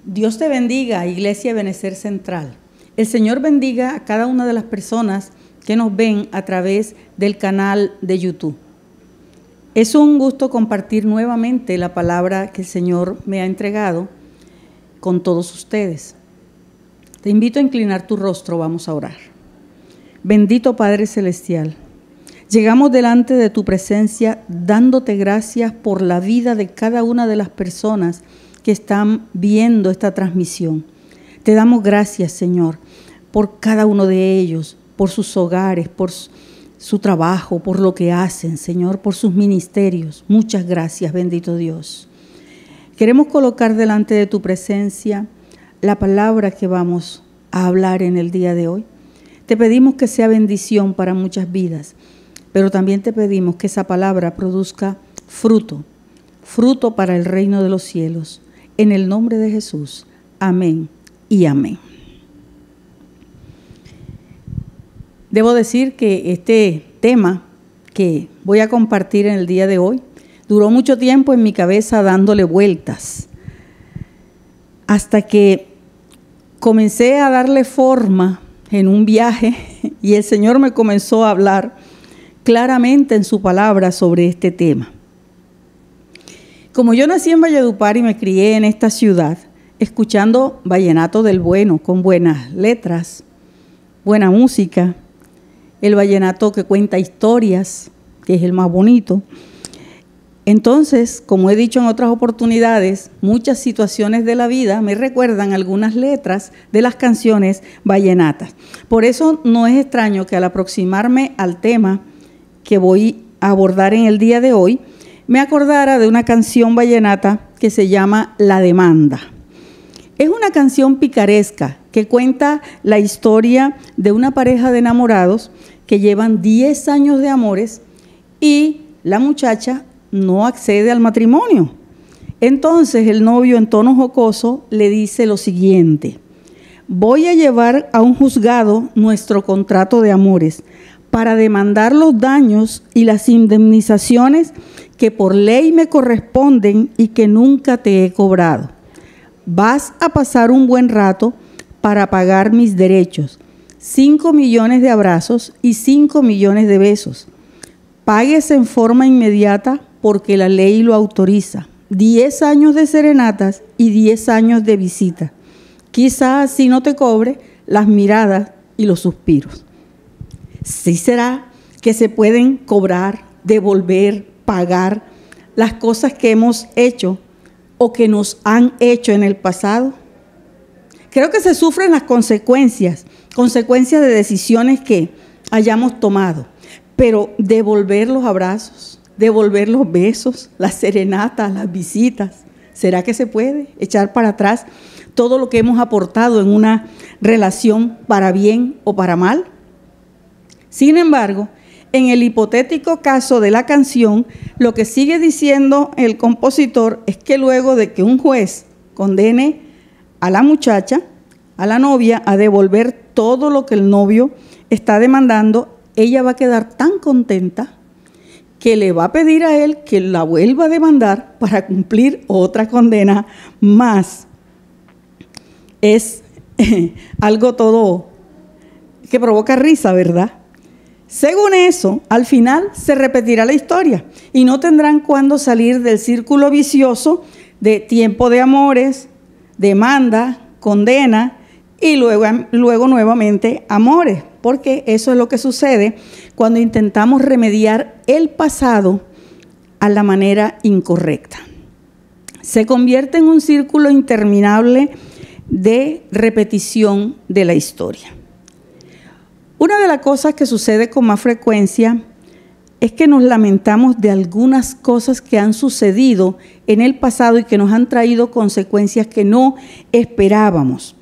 Dios te bendiga, Iglesia Ebenecer Central. El Señor bendiga a cada una de las personas que nos ven a través del canal de YouTube. Es un gusto compartir nuevamente la palabra que el Señor me ha entregado con todos ustedes. Te invito a inclinar tu rostro, vamos a orar. Bendito Padre Celestial, llegamos delante de tu presencia dándote gracias por la vida de cada una de las personas que están viendo esta transmisión. Te damos gracias, Señor, por cada uno de ellos, por sus hogares, por su trabajo, por lo que hacen, Señor, por sus ministerios. Muchas gracias, bendito Dios. Queremos colocar delante de tu presencia la palabra que vamos a hablar en el día de hoy. Te pedimos que sea bendición para muchas vidas, pero también te pedimos que esa palabra produzca fruto para el reino de los cielos. En el nombre de Jesús. Amén y amén. Debo decir que este tema que voy a compartir en el día de hoy duró mucho tiempo en mi cabeza dándole vueltas, hasta que comencé a darle forma en un viaje y el Señor me comenzó a hablar claramente en su palabra sobre este tema. Como yo nací en Valledupar y me crié en esta ciudad, escuchando vallenato del bueno, con buenas letras, buena música, el vallenato que cuenta historias, que es el más bonito. Entonces, como he dicho en otras oportunidades, muchas situaciones de la vida me recuerdan algunas letras de las canciones vallenatas. Por eso no es extraño que al aproximarme al tema que voy a abordar en el día de hoy, me acordara de una canción vallenata que se llama La Demanda. Es una canción picaresca que cuenta la historia de una pareja de enamorados que llevan 10 años de amores y la muchacha no accede al matrimonio. Entonces el novio, en tono jocoso, le dice lo siguiente: voy a llevar a un juzgado nuestro contrato de amores para demandar los daños y las indemnizaciones que por ley me corresponden y que nunca te he cobrado. Vas a pasar un buen rato para pagar mis derechos, 5 millones de abrazos y 5 millones de besos. Páguese en forma inmediata porque la ley lo autoriza. 10 años de serenatas y 10 años de visita. Quizás así no te cobre las miradas y los suspiros. ¿Sí será que se pueden cobrar, devolver, pagar las cosas que hemos hecho o que nos han hecho en el pasado? Creo que se sufren las consecuencias de decisiones que hayamos tomado, pero devolver los abrazos, devolver los besos, las serenatas, las visitas, ¿será que se puede echar para atrás todo lo que hemos aportado en una relación para bien o para mal? Sin embargo, en el hipotético caso de la canción, lo que sigue diciendo el compositor es que luego de que un juez condene a la muchacha, a la novia, a devolver todo lo que el novio está demandando, ella va a quedar tan contenta que le va a pedir a él que la vuelva a demandar para cumplir otra condena más. Es algo todo que provoca risa, ¿verdad? Según eso, al final se repetirá la historia y no tendrán cuándo salir del círculo vicioso de tiempo de amores, demanda, condena y luego nuevamente amores, porque eso es lo que sucede cuando intentamos remediar el pasado a la manera incorrecta. Se convierte en un círculo interminable de repetición de la historia. Una de las cosas que sucede con más frecuencia es que nos lamentamos de algunas cosas que han sucedido en el pasado y que nos han traído consecuencias que no esperábamos.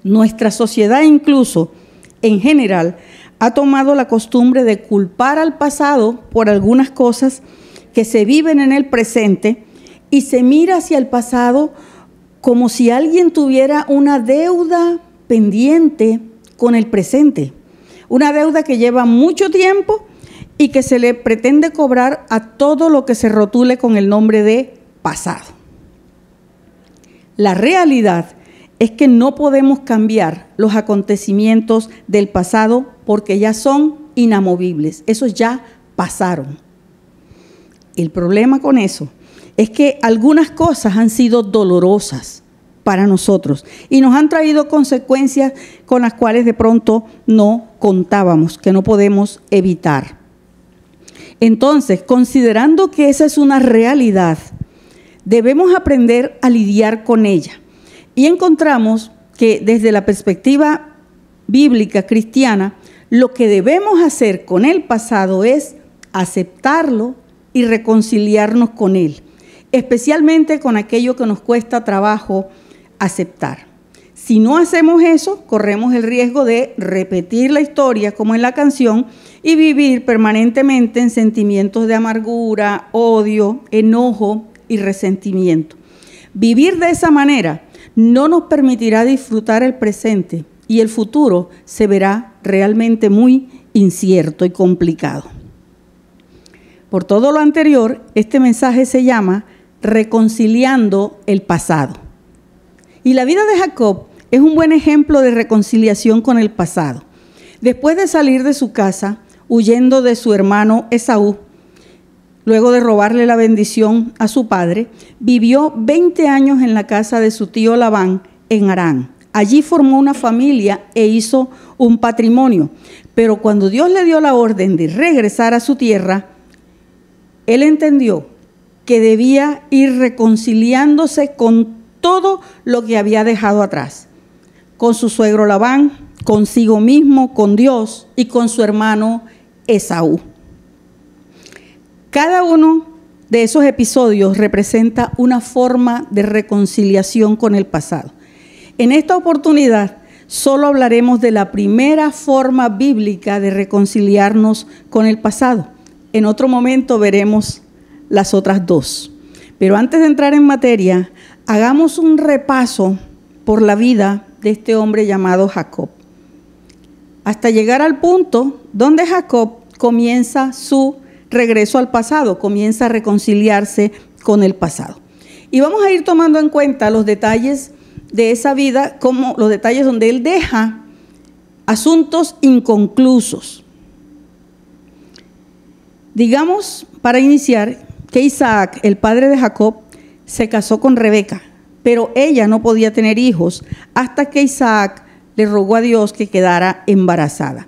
Nuestra sociedad, incluso en general, ha tomado la costumbre de culpar al pasado por algunas cosas que se viven en el presente y se mira hacia el pasado como si alguien tuviera una deuda pendiente con el presente, una deuda que lleva mucho tiempo y que se le pretende cobrar a todo lo que se rotule con el nombre de pasado. La realidad es que no podemos cambiar los acontecimientos del pasado porque ya son inamovibles. Esos ya pasaron. El problema con eso es que algunas cosas han sido dolorosas para nosotros y nos han traído consecuencias con las cuales de pronto no contábamos, que no podemos evitar. Entonces, considerando que esa es una realidad, debemos aprender a lidiar con ella. Y encontramos que desde la perspectiva bíblica cristiana, lo que debemos hacer con el pasado es aceptarlo y reconciliarnos con él, especialmente con aquello que nos cuesta trabajo aceptar. Si no hacemos eso, corremos el riesgo de repetir la historia como en la canción y vivir permanentemente en sentimientos de amargura, odio, enojo y resentimiento. Vivir de esa manera no nos permitirá disfrutar el presente y el futuro se verá realmente muy incierto y complicado. Por todo lo anterior, este mensaje se llama Reconciliando el pasado. Y la vida de Jacob es un buen ejemplo de reconciliación con el pasado. Después de salir de su casa, huyendo de su hermano Esaú, luego de robarle la bendición a su padre, vivió 20 años en la casa de su tío Labán en Harán. Allí formó una familia e hizo un patrimonio. Pero cuando Dios le dio la orden de regresar a su tierra, él entendió que debía ir reconciliándose con todo lo que había dejado atrás, con su suegro Labán, consigo mismo, con Dios y con su hermano Esaú. Cada uno de esos episodios representa una forma de reconciliación con el pasado. En esta oportunidad solo hablaremos de la primera forma bíblica de reconciliarnos con el pasado. En otro momento veremos las otras dos. Pero antes de entrar en materia, hagamos un repaso por la vida de este hombre llamado Jacob, hasta llegar al punto donde Jacob comienza su regreso al pasado, comienza a reconciliarse con el pasado. Y vamos a ir tomando en cuenta los detalles de esa vida, como los detalles donde él deja asuntos inconclusos. Digamos, para iniciar, que Isaac, el padre de Jacob, se casó con Rebeca, pero ella no podía tener hijos hasta que Isaac le rogó a Dios que quedara embarazada.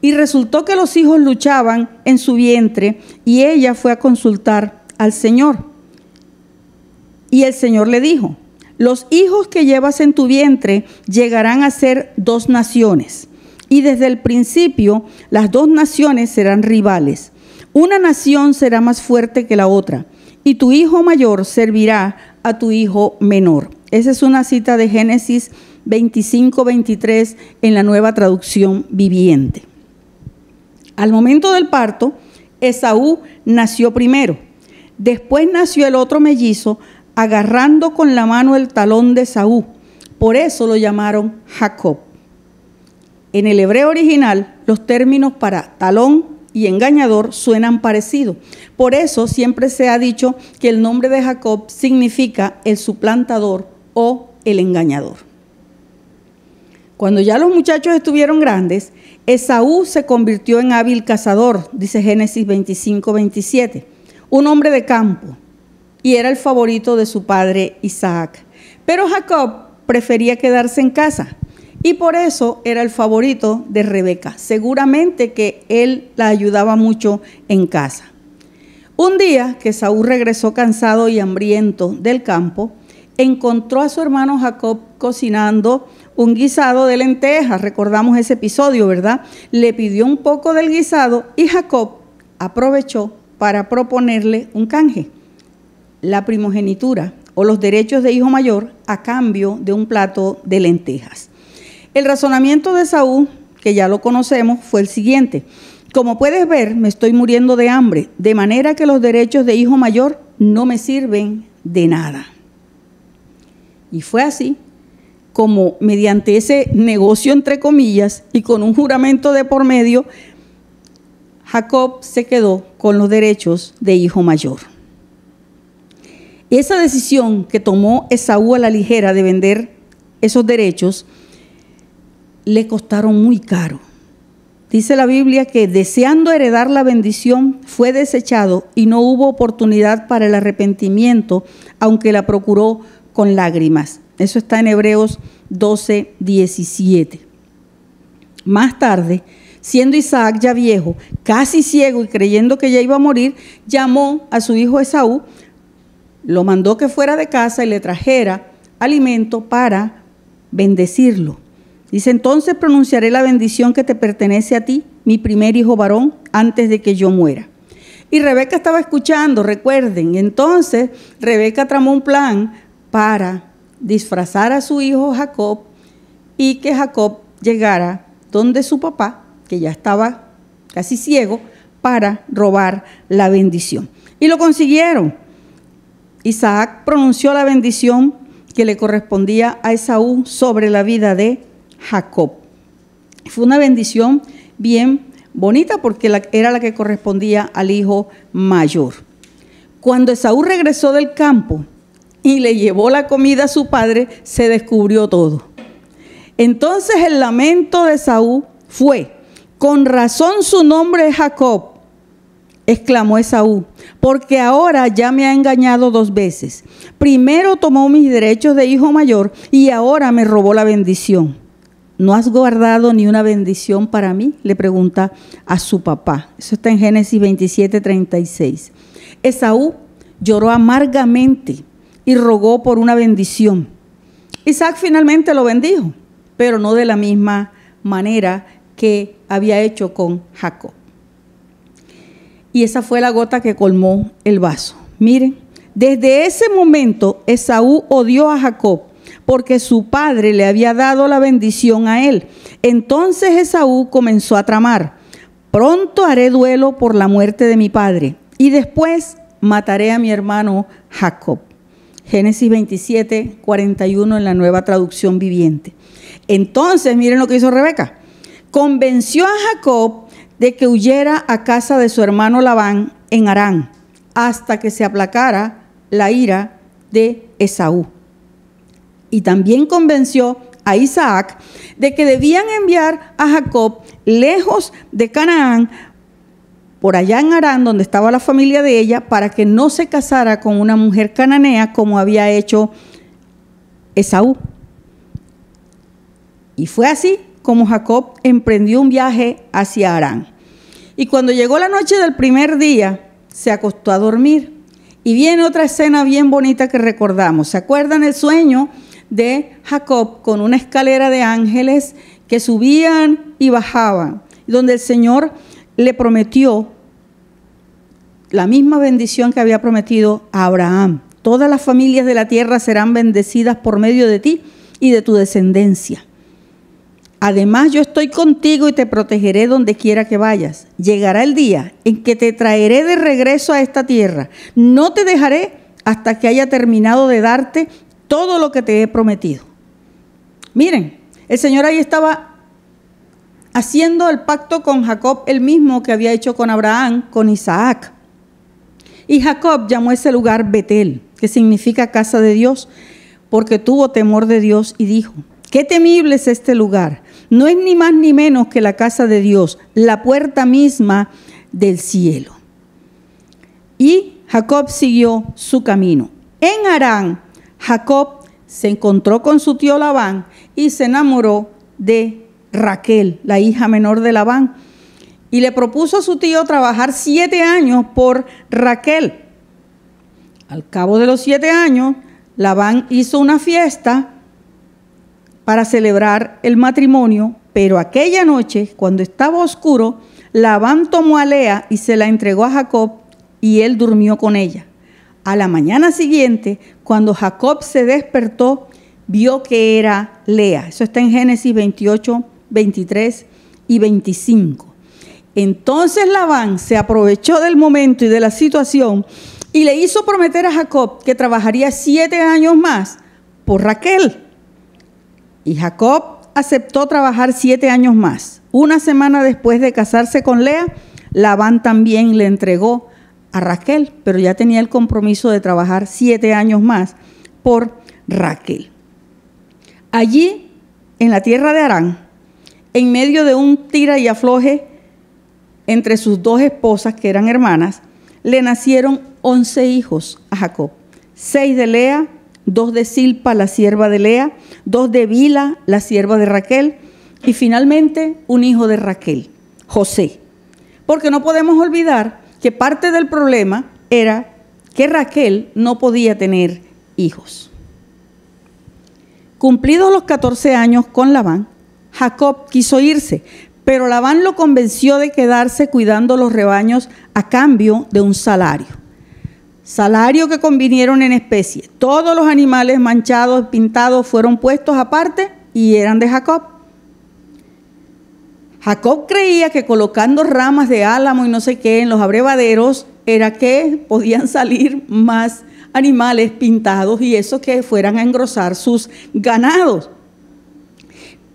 Y resultó que los hijos luchaban en su vientre y ella fue a consultar al Señor. Y el Señor le dijo: los hijos que llevas en tu vientre llegarán a ser 2 naciones. Y desde el principio las 2 naciones serán rivales. Una nación será más fuerte que la otra, y tu hijo mayor servirá a tu hijo menor. Esa es una cita de Génesis 25-23 en la Nueva Traducción Viviente. Al momento del parto, Esaú nació primero. Después nació el otro mellizo, agarrando con la mano el talón de Esaú. Por eso lo llamaron Jacob. En el hebreo original, los términos para talón y engañador suenan parecido. Por eso siempre se ha dicho que el nombre de Jacob significa el suplantador o el engañador. Cuando ya los muchachos estuvieron grandes, Esaú se convirtió en hábil cazador, dice Génesis 25-27, un hombre de campo, y era el favorito de su padre Isaac. Pero Jacob prefería quedarse en casa, y por eso era el favorito de Rebeca. Seguramente que él la ayudaba mucho en casa. Un día que Esaú regresó cansado y hambriento del campo, encontró a su hermano Jacob cocinando un guisado de lentejas. Recordamos ese episodio, ¿verdad? Le pidió un poco del guisado y Jacob aprovechó para proponerle un canje: la primogenitura o los derechos de hijo mayor a cambio de un plato de lentejas. El razonamiento de Esaú, que ya lo conocemos, fue el siguiente: como puedes ver, me estoy muriendo de hambre, de manera que los derechos de hijo mayor no me sirven de nada. Y fue así como, mediante ese negocio entre comillas y con un juramento de por medio, Jacob se quedó con los derechos de hijo mayor. esa decisión que tomó Esaú a la ligera de vender esos derechos, le costaron muy caro. Dice la Biblia que deseando heredar la bendición fue desechado y no hubo oportunidad para el arrepentimiento, aunque la procuró con lágrimas. Eso está en Hebreos 12:17. Más tarde, siendo Isaac ya viejo, casi ciego y creyendo que ya iba a morir, llamó a su hijo Esaú, lo mandó que fuera de casa y le trajera alimento para bendecirlo. Dice, entonces pronunciaré la bendición que te pertenece a ti, mi primer hijo varón, antes de que yo muera. Y Rebeca estaba escuchando, recuerden. Entonces Rebeca tramó un plan para disfrazar a su hijo Jacob y que Jacob llegara donde su papá, que ya estaba casi ciego, para robar la bendición. Y lo consiguieron. Isaac pronunció la bendición que le correspondía a Esaú sobre la vida de Jacob. Fue una bendición bien bonita porque era la que correspondía al hijo mayor. Cuando Esaú regresó del campo y le llevó la comida a su padre, se descubrió todo. Entonces el lamento de Esaú fue: con razón su nombre es Jacob, exclamó Esaú, porque ahora ya me ha engañado 2 veces. Primero tomó mis derechos de hijo mayor y ahora me robó la bendición. ¿No has guardado ni una bendición para mí?, le pregunta a su papá. Eso está en Génesis 27:36. Esaú lloró amargamente y rogó por una bendición. Isaac finalmente lo bendijo, pero no de la misma manera que había hecho con Jacob. Y esa fue la gota que colmó el vaso. Miren, desde ese momento Esaú odió a Jacob porque su padre le había dado la bendición a él. Entonces Esaú comenzó a tramar: pronto haré duelo por la muerte de mi padre y después mataré a mi hermano Jacob. Génesis 27:41 en la Nueva Traducción Viviente. Entonces, miren lo que hizo Rebeca. Convenció a Jacob de que huyera a casa de su hermano Labán en Harán, hasta que se aplacara la ira de Esaú. Y también convenció a Isaac de que debían enviar a Jacob lejos de Canaán, por allá en Harán, donde estaba la familia de ella, para que no se casara con una mujer cananea como había hecho Esaú. Y fue así como Jacob emprendió un viaje hacia Harán. Y cuando llegó la noche del primer día, se acostó a dormir. Y viene otra escena bien bonita que recordamos. ¿Se acuerdan el sueño de Jacob con una escalera de ángeles que subían y bajaban, donde el Señor le prometió la misma bendición que había prometido a Abraham? Todas las familias de la tierra serán bendecidas por medio de ti y de tu descendencia. Además, yo estoy contigo y te protegeré donde quiera que vayas. Llegará el día en que te traeré de regreso a esta tierra. No te dejaré hasta que haya terminado de darte todo lo que te he prometido. Miren, el Señor ahí estaba haciendo el pacto con Jacob, el mismo que había hecho con Abraham, con Isaac. Y Jacob llamó ese lugar Betel, que significa casa de Dios, porque tuvo temor de Dios y dijo: qué temible es este lugar. No es ni más ni menos que la casa de Dios, la puerta misma del cielo. Y Jacob siguió su camino. En Harán, Jacob se encontró con su tío Labán y se enamoró de Raquel, la hija menor de Labán, y le propuso a su tío trabajar 7 años por Raquel. Al cabo de los 7 años, Labán hizo una fiesta para celebrar el matrimonio, pero aquella noche, cuando estaba oscuro, Labán tomó a Lea y se la entregó a Jacob y él durmió con ella. A la mañana siguiente, cuando Jacob se despertó, vio que era Lea. Eso está en Génesis 28, 23 y 25. Entonces Labán se aprovechó del momento y de la situación y le hizo prometer a Jacob que trabajaría 7 años más por Raquel. Y Jacob aceptó trabajar 7 años más. Una semana después de casarse con Lea, Labán también le entregó a Raquel, pero ya tenía el compromiso de trabajar 7 años más por Raquel. Allí, en la tierra de Harán, en medio de un tira y afloje entre sus 2 esposas, que eran hermanas, le nacieron 11 hijos a Jacob, 6 de Lea, 2 de Silpa, la sierva de Lea, 2 de Bila, la sierva de Raquel, y finalmente un hijo de Raquel, José. Porque no podemos olvidar que parte del problema era que Raquel no podía tener hijos. Cumplidos los 14 años con Labán, Jacob quiso irse, pero Labán lo convenció de quedarse cuidando los rebaños a cambio de un salario. Salario que convinieron en especie. Todos los animales manchados, pintados, fueron puestos aparte y eran de Jacob. Jacob creía que colocando ramas de álamo y no sé qué en los abrevaderos era que podían salir más animales pintados y eso que fueran a engrosar sus ganados.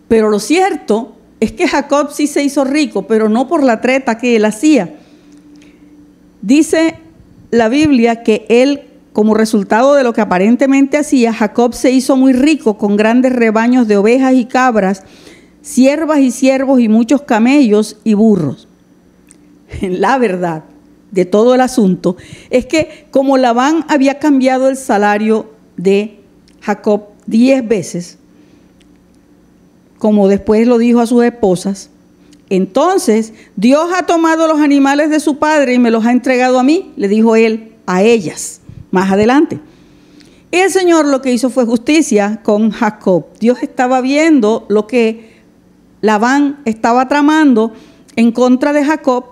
Pero lo cierto es que Jacob sí se hizo rico, pero no por la treta que él hacía. Dice la Biblia que él, como resultado de lo que aparentemente hacía, Jacob se hizo muy rico con grandes rebaños de ovejas y cabras, siervas y siervos y muchos camellos y burros. La verdad de todo el asunto es que como Labán había cambiado el salario de Jacob 10 veces, como después lo dijo a sus esposas, entonces Dios ha tomado los animales de su padre y me los ha entregado a mí, le dijo él a ellas más adelante. Y el Señor lo que hizo fue justicia con Jacob. Dios estaba viendo lo que Labán estaba tramando en contra de Jacob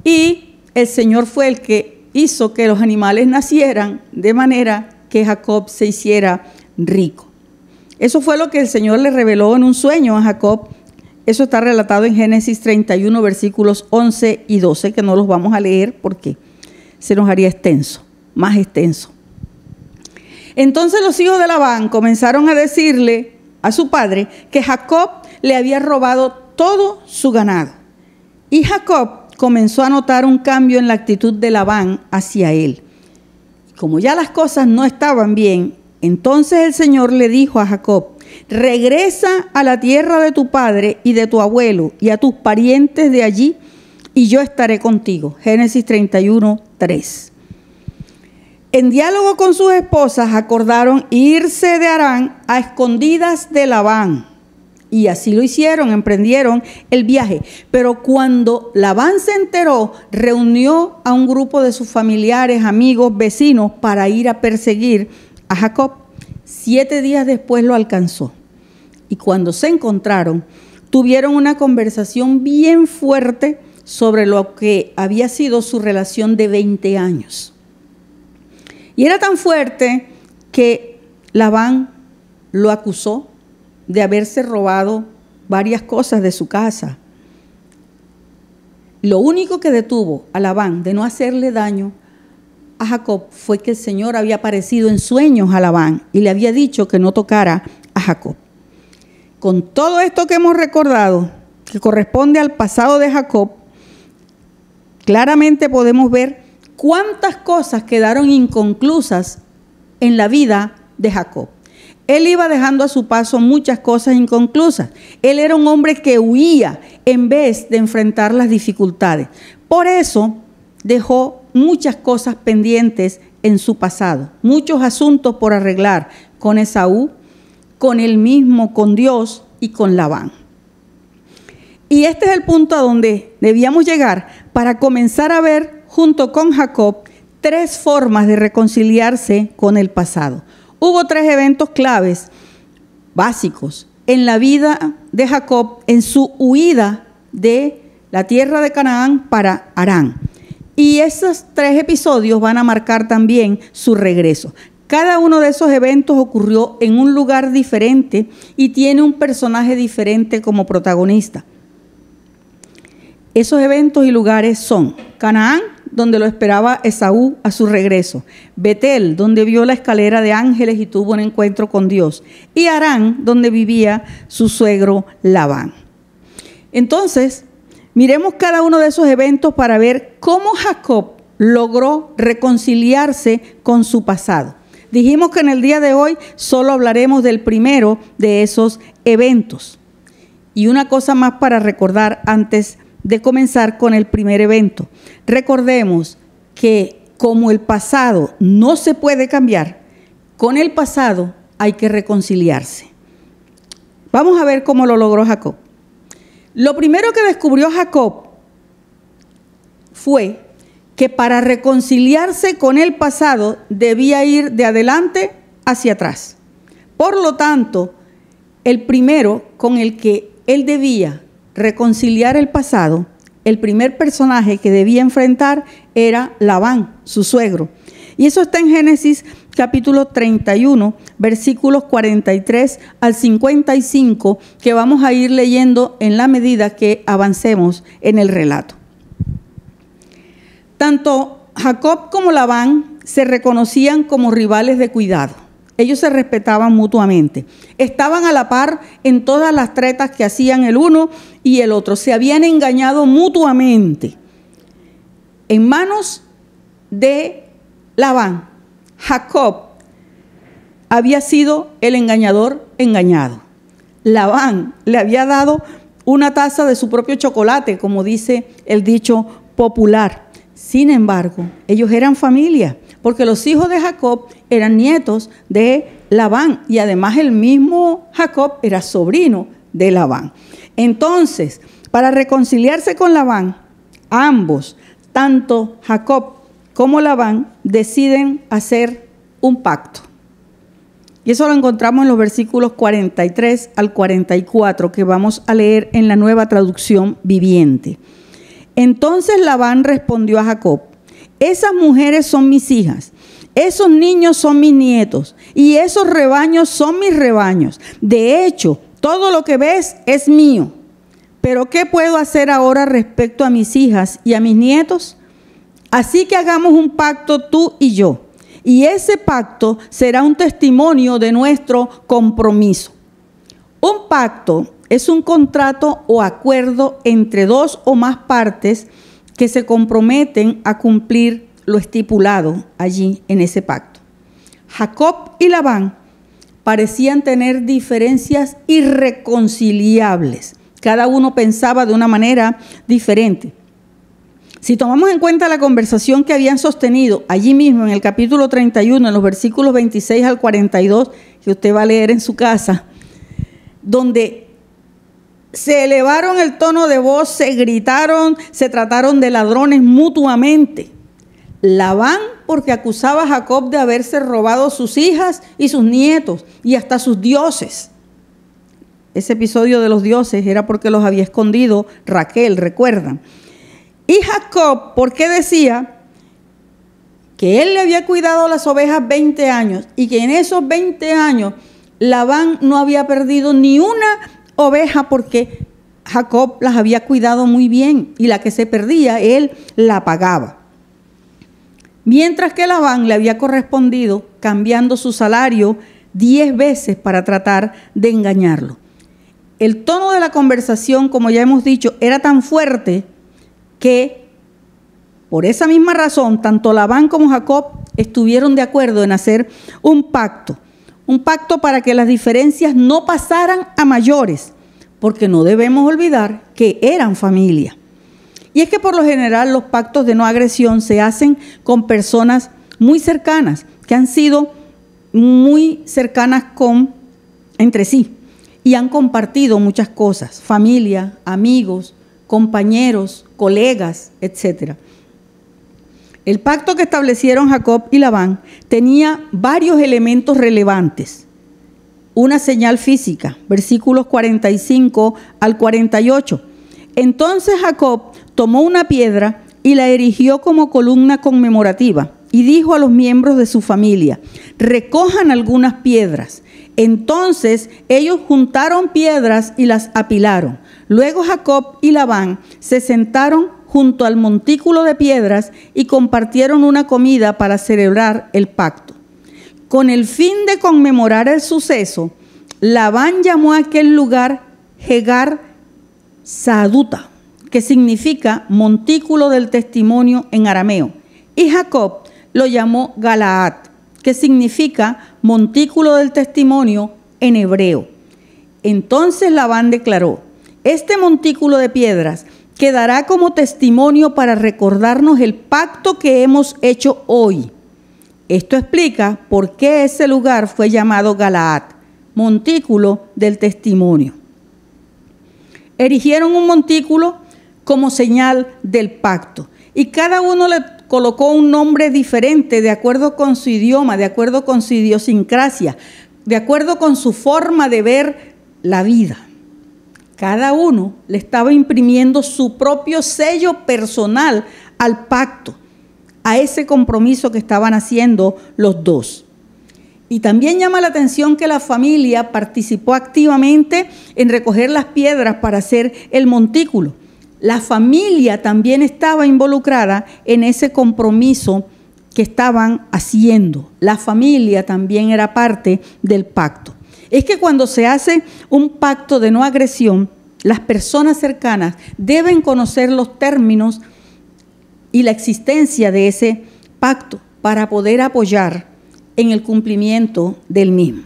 y el Señor fue el que hizo que los animales nacieran de manera que Jacob se hiciera rico. Eso fue lo que el Señor le reveló en un sueño a Jacob. Eso está relatado en Génesis 31, versículos 11 y 12, que no los vamos a leer porque se nos haría extenso, más extenso. Entonces los hijos de Labán comenzaron a decirle a su padre que Jacob le había robado todo su ganado. Y Jacob comenzó a notar un cambio en la actitud de Labán hacia él. Como ya las cosas no estaban bien, entonces el Señor le dijo a Jacob: regresa a la tierra de tu padre y de tu abuelo y a tus parientes de allí, y yo estaré contigo. Génesis 31, 3. En diálogo con sus esposas acordaron irse de Harán a escondidas de Labán. Y así lo hicieron, emprendieron el viaje. Pero cuando Labán se enteró, reunió a un grupo de sus familiares, amigos, vecinos para ir a perseguir a Jacob. 7 días después lo alcanzó. Y cuando se encontraron, tuvieron una conversación bien fuerte sobre lo que había sido su relación de 20 años. Y era tan fuerte que Labán lo acusó de haberse robado varias cosas de su casa. Lo único que detuvo a Labán de no hacerle daño a Jacob fue que el Señor había aparecido en sueños a Labán y le había dicho que no tocara a Jacob. Con todo esto que hemos recordado, que corresponde al pasado de Jacob, claramente podemos ver cuántas cosas quedaron inconclusas en la vida de Jacob. Él iba dejando a su paso muchas cosas inconclusas. Él era un hombre que huía en vez de enfrentar las dificultades. Por eso dejó muchas cosas pendientes en su pasado, muchos asuntos por arreglar con Esaú, con él mismo, con Dios y con Labán. Y este es el punto a donde debíamos llegar para comenzar a ver junto con Jacob 3 formas de reconciliarse con el pasado. Hubo 3 eventos claves, básicos, en la vida de Jacob en su huida de la tierra de Canaán para Harán. Y esos 3 episodios van a marcar también su regreso. Cada uno de esos eventos ocurrió en un lugar diferente y tiene un personaje diferente como protagonista. Esos eventos y lugares son Canaán, donde lo esperaba Esaú a su regreso; Betel, donde vio la escalera de ángeles y tuvo un encuentro con Dios; y Harán, donde vivía su suegro Labán. Entonces, miremos cada uno de esos eventos para ver cómo Jacob logró reconciliarse con su pasado. Dijimos que en el día de hoy solo hablaremos del primero de esos eventos. Y una cosa más para recordar antes de comenzar con el primer evento. Recordemos que como el pasado no se puede cambiar, con el pasado hay que reconciliarse. Vamos a ver cómo lo logró Jacob. Lo primero que descubrió Jacob fue que para reconciliarse con el pasado debía ir de adelante hacia atrás. Por lo tanto, el primero con el que él debía reconciliar el pasado, el primer personaje que debía enfrentar era Labán, su suegro. Y eso está en Génesis capítulo 31, versículos 43 al 55, que vamos a ir leyendo en la medida que avancemos en el relato. Tanto Jacob como Labán se reconocían como rivales de cuidado. Ellos se respetaban mutuamente. Estaban a la par en todas las tretas que hacían el uno y el otro. Se habían engañado mutuamente. En manos de Labán, Jacob había sido el engañador engañado. Labán le había dado una taza de su propio chocolate, como dice el dicho popular. Sin embargo, ellos eran familia, porque los hijos de Jacob eran nietos de Labán y además el mismo Jacob era sobrino de Labán. Entonces, para reconciliarse con Labán, ambos, tanto Jacob como Labán, deciden hacer un pacto. Y eso lo encontramos en los versículos 43 al 44 que vamos a leer en la Nueva Traducción Viviente. Entonces Labán respondió a Jacob: esas mujeres son mis hijas, esos niños son mis nietos y esos rebaños son mis rebaños. De hecho, todo lo que ves es mío. Pero ¿qué puedo hacer ahora respecto a mis hijas y a mis nietos? Así que hagamos un pacto tú y yo, y ese pacto será un testimonio de nuestro compromiso. Un pacto es un contrato o acuerdo entre dos o más partes que se comprometen a cumplir lo estipulado allí en ese pacto. Jacob y Labán parecían tener diferencias irreconciliables. Cada uno pensaba de una manera diferente. Si tomamos en cuenta la conversación que habían sostenido allí mismo en el capítulo 31, en los versículos 26 al 42, que usted va a leer en su casa, donde se elevaron el tono de voz, se gritaron, se trataron de ladrones mutuamente. Labán porque acusaba a Jacob de haberse robado sus hijas y sus nietos y hasta sus dioses. Ese episodio de los dioses era porque los había escondido Raquel, recuerdan. Y Jacob porque decía que él le había cuidado las ovejas 20 años y que en esos 20 años Labán no había perdido ni una oveja porque Jacob las había cuidado muy bien y la que se perdía él la pagaba. Mientras que Labán le había correspondido cambiando su salario 10 veces para tratar de engañarlo. El tono de la conversación, como ya hemos dicho, era tan fuerte que por esa misma razón tanto Labán como Jacob estuvieron de acuerdo en hacer un pacto para que las diferencias no pasaran a mayores, porque no debemos olvidar que eran familia. Y es que por lo general los pactos de no agresión se hacen con personas muy cercanas, que han sido muy cercanas entre sí y han compartido muchas cosas, familia, amigos, compañeros, colegas, etc. El pacto que establecieron Jacob y Labán tenía varios elementos relevantes. Una señal física, versículos 45 al 48. Entonces Jacob tomó una piedra y la erigió como columna conmemorativa y dijo a los miembros de su familia: recojan algunas piedras. Entonces ellos juntaron piedras y las apilaron. Luego Jacob y Labán se sentaron junto al montículo de piedras y compartieron una comida para celebrar el pacto. Con el fin de conmemorar el suceso, Labán llamó a aquel lugar Jegar Saaduta, que significa montículo del testimonio en arameo. y Jacob lo llamó Galaad, que significa montículo del testimonio en hebreo. Entonces Labán declaró: este montículo de piedras quedará como testimonio para recordarnos el pacto que hemos hecho hoy. Esto explica por qué ese lugar fue llamado Galaad, montículo del testimonio. Erigieron un montículo como señal del pacto, y cada uno le colocó un nombre diferente de acuerdo con su idioma, de acuerdo con su idiosincrasia, de acuerdo con su forma de ver la vida. Cada uno le estaba imprimiendo su propio sello personal al pacto, a ese compromiso que estaban haciendo los dos. Y también llama la atención que la familia participó activamente en recoger las piedras para hacer el montículo. La familia también estaba involucrada en ese compromiso que estaban haciendo. La familia también era parte del pacto. Es que cuando se hace un pacto de no agresión, las personas cercanas deben conocer los términos y la existencia de ese pacto para poder apoyar en el cumplimiento del mismo.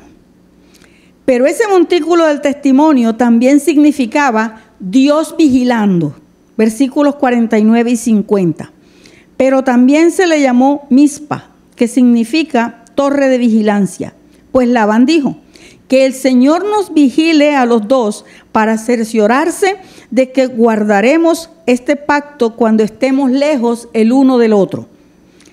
Pero ese montículo del testimonio también significaba Dios vigilando, versículos 49 y 50. Pero también se le llamó Mizpa, que significa torre de vigilancia, pues Labán dijo: que el Señor nos vigile a los dos para cerciorarse de que guardaremos este pacto cuando estemos lejos el uno del otro.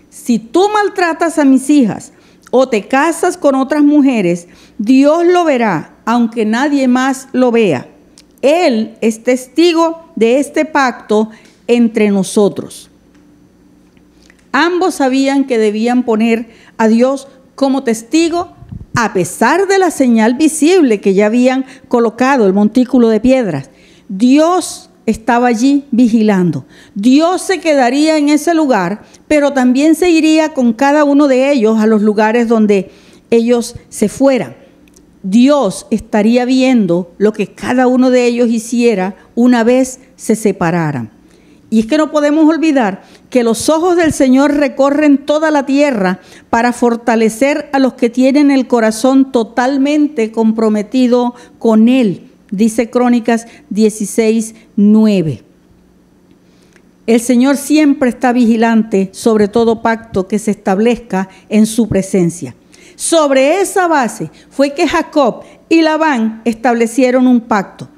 Si tú maltratas a mis hijas o te casas con otras mujeres, Dios lo verá, aunque nadie más lo vea. Él es testigo de este pacto entre nosotros. Ambos sabían que debían poner a Dios como testigo a pesar de la señal visible que ya habían colocado, el montículo de piedras. Dios estaba allí vigilando. Dios se quedaría en ese lugar, pero también se iría con cada uno de ellos a los lugares donde ellos se fueran. Dios estaría viendo lo que cada uno de ellos hiciera una vez se separaran. Y es que no podemos olvidar que los ojos del Señor recorren toda la tierra para fortalecer a los que tienen el corazón totalmente comprometido con Él, dice Crónicas 16:9. El Señor siempre está vigilante sobre todo pacto que se establezca en su presencia. Sobre esa base fue que Jacob y Labán establecieron un pacto.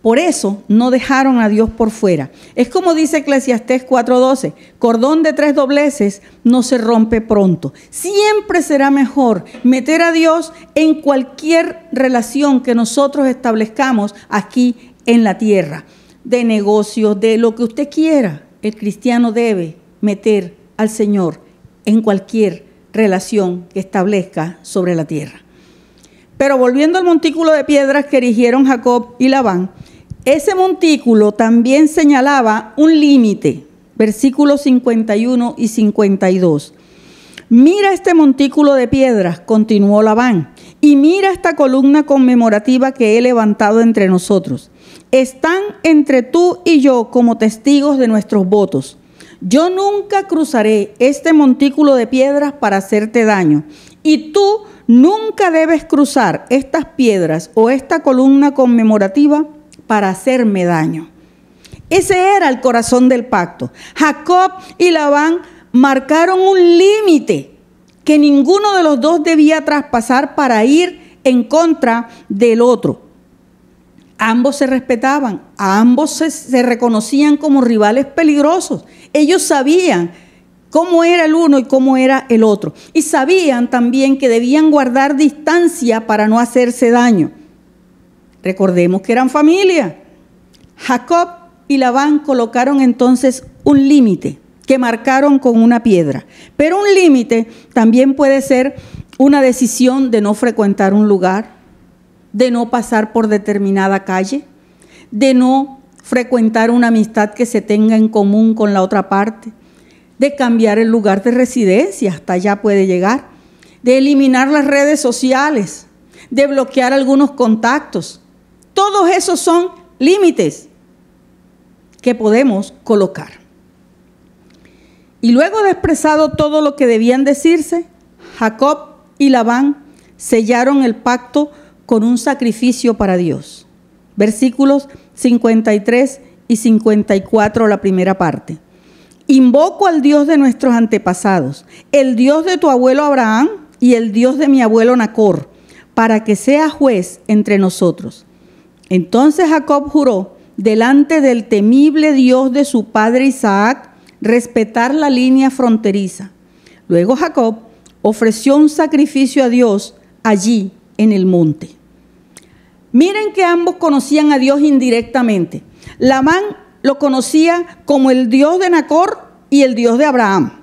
Por eso no dejaron a Dios por fuera. Es como dice Eclesiastés 4:12, cordón de 3 dobleces no se rompe pronto. Siempre será mejor meter a Dios en cualquier relación que nosotros establezcamos aquí en la tierra. De negocios, de lo que usted quiera, el cristiano debe meter al Señor en cualquier relación que establezca sobre la tierra. Pero volviendo al montículo de piedras que erigieron Jacob y Labán, ese montículo también señalaba un límite, versículos 51 y 52. Mira este montículo de piedras, continuó Labán, y mira esta columna conmemorativa que he levantado entre nosotros. Están entre tú y yo como testigos de nuestros votos. Yo nunca cruzaré este montículo de piedras para hacerte daño, y tú nunca debes cruzar estas piedras o esta columna conmemorativa para hacerme daño. Ese era el corazón del pacto. Jacob y Labán marcaron un límite que ninguno de los dos debía traspasar para ir en contra del otro. Ambos se respetaban, a ambos se reconocían como rivales peligrosos. Ellos sabían cómo era el uno y cómo era el otro. Y sabían también que debían guardar distancia para no hacerse daño. Recordemos que eran familia. Jacob y Labán colocaron entonces un límite que marcaron con una piedra. Pero un límite también puede ser una decisión de no frecuentar un lugar, de no pasar por determinada calle, de no frecuentar una amistad que se tenga en común con la otra parte, de cambiar el lugar de residencia, hasta allá puede llegar, de eliminar las redes sociales, de bloquear algunos contactos. Todos esos son límites que podemos colocar. Y luego de expresado todo lo que debían decirse, Jacob y Labán sellaron el pacto con un sacrificio para Dios. Versículos 53 y 54, la primera parte. Invoco al Dios de nuestros antepasados, el Dios de tu abuelo Abraham y el Dios de mi abuelo Nacor, para que sea juez entre nosotros. Entonces Jacob juró delante del temible Dios de su padre Isaac respetar la línea fronteriza. Luego Jacob ofreció un sacrificio a Dios allí en el monte. Miren que ambos conocían a Dios indirectamente. Labán lo conocía como el Dios de Nacor y el Dios de Abraham.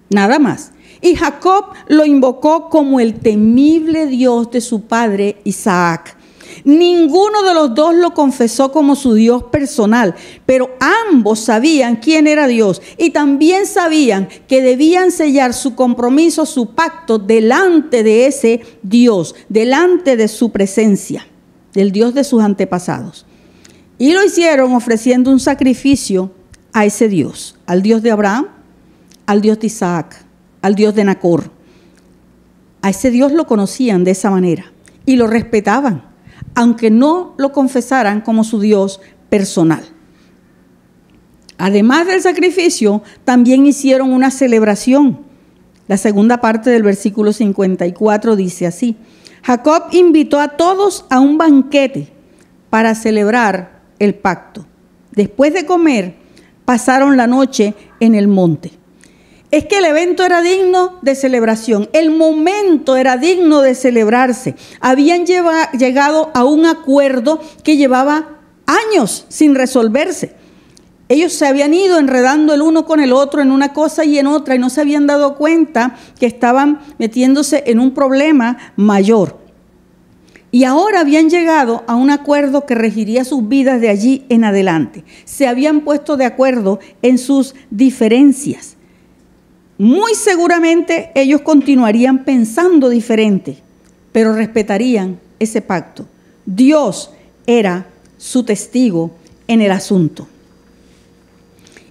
Nada más. Y Jacob lo invocó como el temible Dios de su padre Isaac. Ninguno de los dos lo confesó como su Dios personal, pero ambos sabían quién era Dios y también sabían que debían sellar su compromiso, su pacto delante de ese Dios, delante de su presencia, del Dios de sus antepasados. Y lo hicieron ofreciendo un sacrificio a ese Dios, al Dios de Abraham, al Dios de Isaac, al Dios de Nacor. A ese Dios lo conocían de esa manera y lo respetaban, aunque no lo confesaran como su Dios personal. Además del sacrificio, también hicieron una celebración. La segunda parte del versículo 54 dice así: Jacob invitó a todos a un banquete para celebrar el pacto. Después de comer, pasaron la noche en el monte. Es que el evento era digno de celebración, el momento era digno de celebrarse. Habían llegado a un acuerdo que llevaba años sin resolverse. Ellos se habían ido enredando el uno con el otro en una cosa y en otra y no se habían dado cuenta que estaban metiéndose en un problema mayor. Y ahora habían llegado a un acuerdo que regiría sus vidas de allí en adelante. Se habían puesto de acuerdo en sus diferencias. Muy seguramente ellos continuarían pensando diferente, pero respetarían ese pacto. Dios era su testigo en el asunto.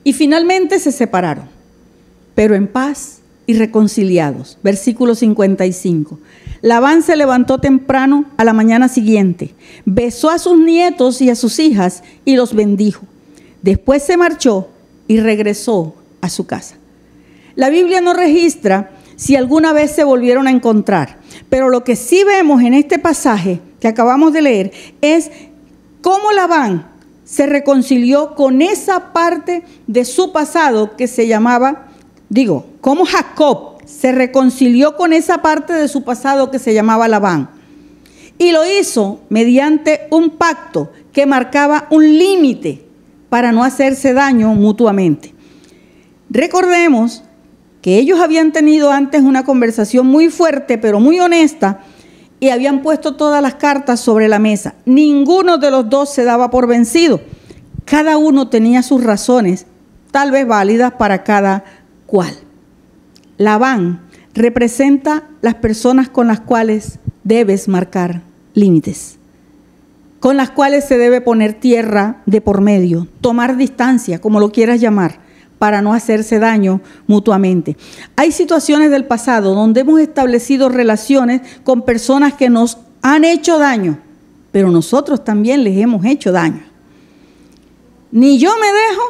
Y finalmente se separaron, pero en paz y reconciliados. Versículo 55. Labán se levantó temprano a la mañana siguiente, besó a sus nietos y a sus hijas y los bendijo. Después se marchó y regresó a su casa. La Biblia no registra si alguna vez se volvieron a encontrar, pero lo que sí vemos en este pasaje que acabamos de leer es cómo Labán se reconcilió con esa parte de su pasado que se llamaba, cómo Jacob se reconcilió con esa parte de su pasado que se llamaba Labán. Y lo hizo mediante un pacto que marcaba un límite para no hacerse daño mutuamente. Recordemos que ellos habían tenido antes una conversación muy fuerte, pero muy honesta, y habían puesto todas las cartas sobre la mesa. Ninguno de los dos se daba por vencido. Cada uno tenía sus razones, tal vez válidas para cada cual. Labán representa las personas con las cuales debes marcar límites, con las cuales se debe poner tierra de por medio, tomar distancia, como lo quieras llamar, para no hacerse daño mutuamente. Hay situaciones del pasado donde hemos establecido relaciones con personas que nos han hecho daño, pero nosotros también les hemos hecho daño. Ni yo me dejo,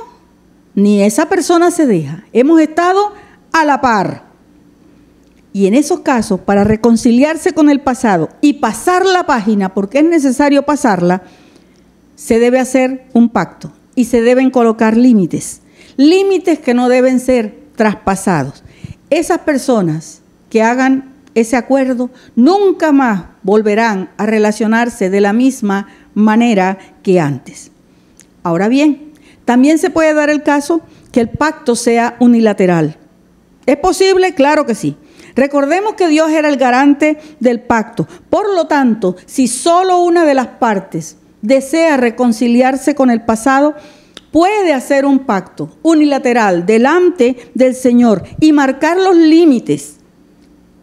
ni esa persona se deja. Hemos estado a la par. Y en esos casos, para reconciliarse con el pasado y pasar la página, porque es necesario pasarla, se debe hacer un pacto y se deben colocar límites. Límites que no deben ser traspasados. Esas personas que hagan ese acuerdo nunca más volverán a relacionarse de la misma manera que antes. Ahora bien, también se puede dar el caso que el pacto sea unilateral. ¿Es posible? Claro que sí. Recordemos que Dios era el garante del pacto. Por lo tanto, si solo una de las partes desea reconciliarse con el pasado, puede hacer un pacto unilateral delante del Señor y marcar los límites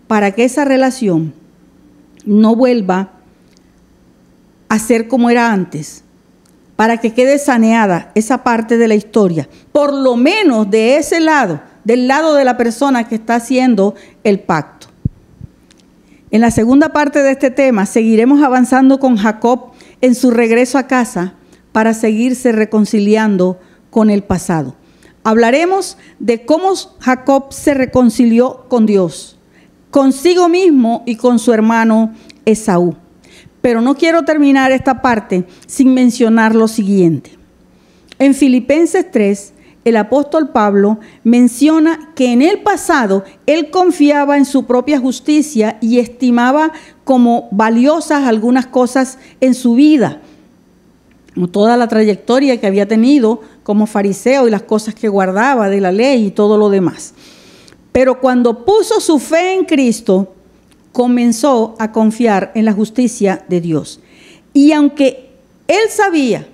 para que esa relación no vuelva a ser como era antes, para que quede saneada esa parte de la historia, por lo menos de ese lado, del lado de la persona que está haciendo el pacto. En la segunda parte de este tema seguiremos avanzando con Jacob en su regreso a casa para seguirse reconciliando con el pasado. Hablaremos de cómo Jacob se reconcilió con Dios, consigo mismo y con su hermano Esaú. Pero no quiero terminar esta parte sin mencionar lo siguiente. En Filipenses 3, el apóstol Pablo menciona que en el pasado él confiaba en su propia justicia y estimaba como valiosas algunas cosas en su vida, toda la trayectoria que había tenido como fariseo y las cosas que guardaba de la ley y todo lo demás. Pero cuando puso su fe en Cristo, comenzó a confiar en la justicia de Dios. Y aunque él sabía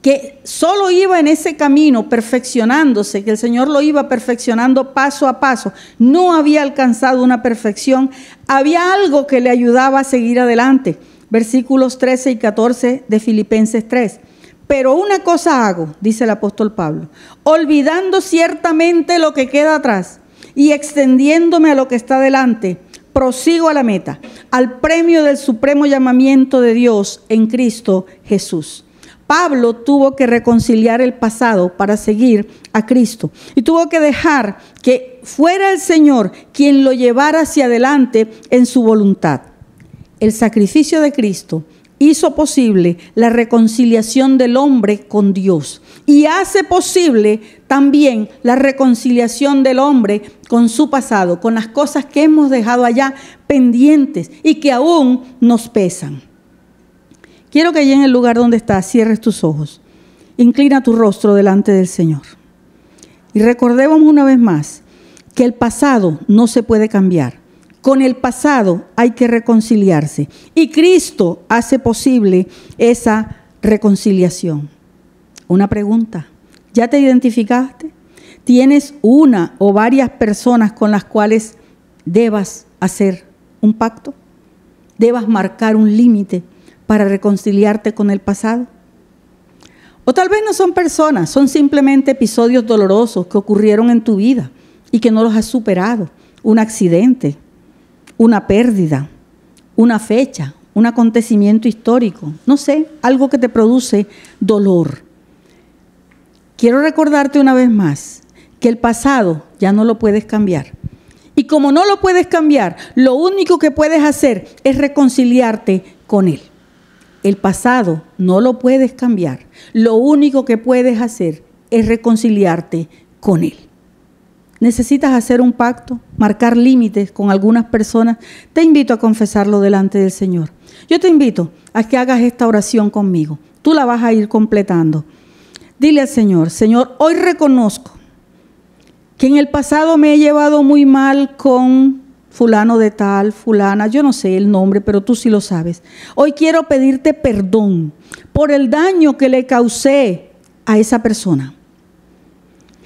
que solo iba en ese camino perfeccionándose, que el Señor lo iba perfeccionando paso a paso, no había alcanzado una perfección, había algo que le ayudaba a seguir adelante. Versículos 13 y 14 de Filipenses 3. Pero una cosa hago, dice el apóstol Pablo, olvidando ciertamente lo que queda atrás y extendiéndome a lo que está delante, prosigo a la meta, al premio del supremo llamamiento de Dios en Cristo Jesús. Pablo tuvo que reconciliar el pasado para seguir a Cristo y tuvo que dejar que fuera el Señor quien lo llevara hacia adelante en su voluntad. El sacrificio de Cristo hizo posible la reconciliación del hombre con Dios y hace posible también la reconciliación del hombre con su pasado, con las cosas que hemos dejado allá pendientes y que aún nos pesan. Quiero que allí en el lugar donde estás cierres tus ojos, inclina tu rostro delante del Señor y recordemos una vez más que el pasado no se puede cambiar. Con el pasado hay que reconciliarse y Cristo hace posible esa reconciliación. Una pregunta, ¿ya te identificaste? ¿Tienes una o varias personas con las cuales debas hacer un pacto? ¿Debas marcar un límite para reconciliarte con el pasado? O tal vez no son personas, son simplemente episodios dolorosos que ocurrieron en tu vida y que no los has superado. Un accidente, una pérdida, una fecha, un acontecimiento histórico, no sé, algo que te produce dolor. Quiero recordarte una vez más que el pasado ya no lo puedes cambiar. Y como no lo puedes cambiar, lo único que puedes hacer es reconciliarte con él. El pasado no lo puedes cambiar. Lo único que puedes hacer es reconciliarte con él. ¿Necesitas hacer un pacto, marcar límites con algunas personas? Te invito a confesarlo delante del Señor. Yo te invito a que hagas esta oración conmigo. Tú la vas a ir completando. Dile al Señor, Señor, hoy reconozco que en el pasado me he llevado muy mal con fulano de tal, fulana, yo no sé el nombre, pero tú sí lo sabes. Hoy quiero pedirte perdón por el daño que le causé a esa persona.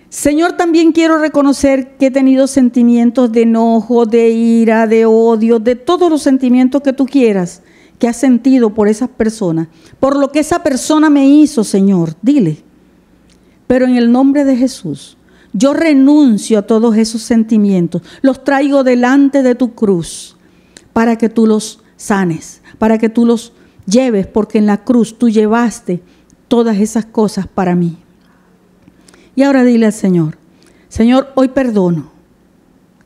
Señor, también quiero reconocer que he tenido sentimientos de enojo, de ira, de odio, de todos los sentimientos que tú quieras, que has sentido por esas personas, por lo que esa persona me hizo, Señor, dile. Pero en el nombre de Jesús, yo renuncio a todos esos sentimientos, los traigo delante de tu cruz para que tú los sanes, para que tú los lleves, porque en la cruz tú llevaste todas esas cosas para mí. Y ahora dile al Señor, Señor, hoy perdono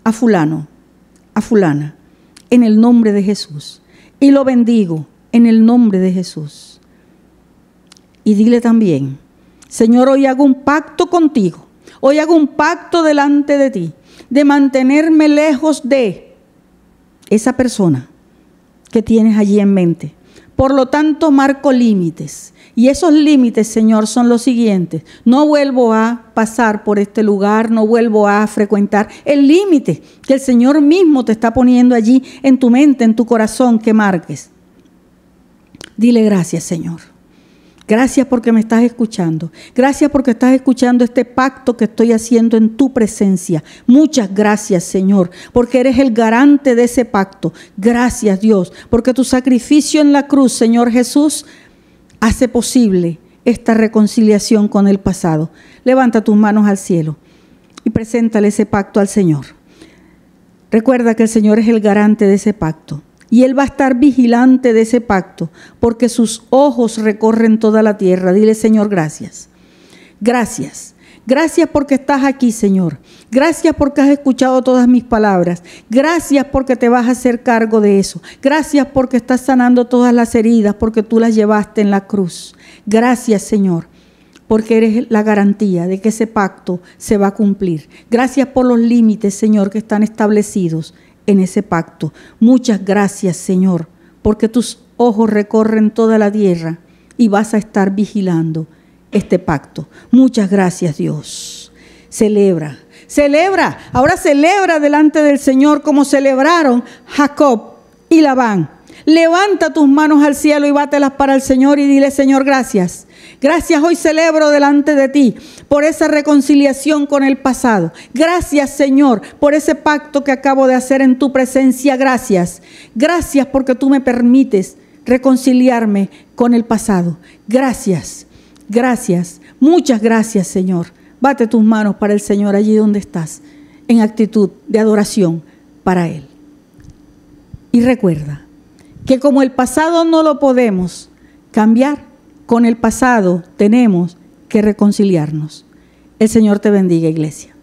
a fulano, a fulana, en el nombre de Jesús. Y lo bendigo en el nombre de Jesús. Y dile también, Señor, hoy hago un pacto contigo. Hoy hago un pacto delante de ti, de mantenerme lejos de esa persona que tienes allí en mente. Por lo tanto, marco límites. Y esos límites, Señor, son los siguientes. No vuelvo a pasar por este lugar, no vuelvo a frecuentar el límite que el Señor mismo te está poniendo allí en tu mente, en tu corazón, que marques. Dile gracias, Señor. Gracias porque me estás escuchando. Gracias porque estás escuchando este pacto que estoy haciendo en tu presencia. Muchas gracias, Señor, porque eres el garante de ese pacto. Gracias, Dios, porque tu sacrificio en la cruz, Señor Jesús, hace posible esta reconciliación con el pasado. Levanta tus manos al cielo y preséntale ese pacto al Señor. Recuerda que el Señor es el garante de ese pacto y Él va a estar vigilante de ese pacto porque sus ojos recorren toda la tierra. Dile, Señor, gracias. Gracias. Gracias porque estás aquí, Señor. Gracias porque has escuchado todas mis palabras. Gracias porque te vas a hacer cargo de eso. Gracias porque estás sanando todas las heridas porque tú las llevaste en la cruz. Gracias, Señor, porque eres la garantía de que ese pacto se va a cumplir. Gracias por los límites, Señor, que están establecidos en ese pacto. Muchas gracias, Señor, porque tus ojos recorren toda la tierra y vas a estar vigilando este pacto. Muchas gracias, Dios. Celebra, celebra, ahora celebra delante del Señor como celebraron Jacob y Labán. Levanta tus manos al cielo y bátelas para el Señor y dile, Señor, gracias. Gracias, hoy celebro delante de ti por esa reconciliación con el pasado. Gracias, Señor, por ese pacto que acabo de hacer en tu presencia. Gracias. Gracias porque tú me permites reconciliarme con el pasado. Gracias. Gracias, muchas gracias, Señor. Bate tus manos para el Señor allí donde estás, en actitud de adoración para Él. Y recuerda que como el pasado no lo podemos cambiar, con el pasado tenemos que reconciliarnos. El Señor te bendiga, iglesia.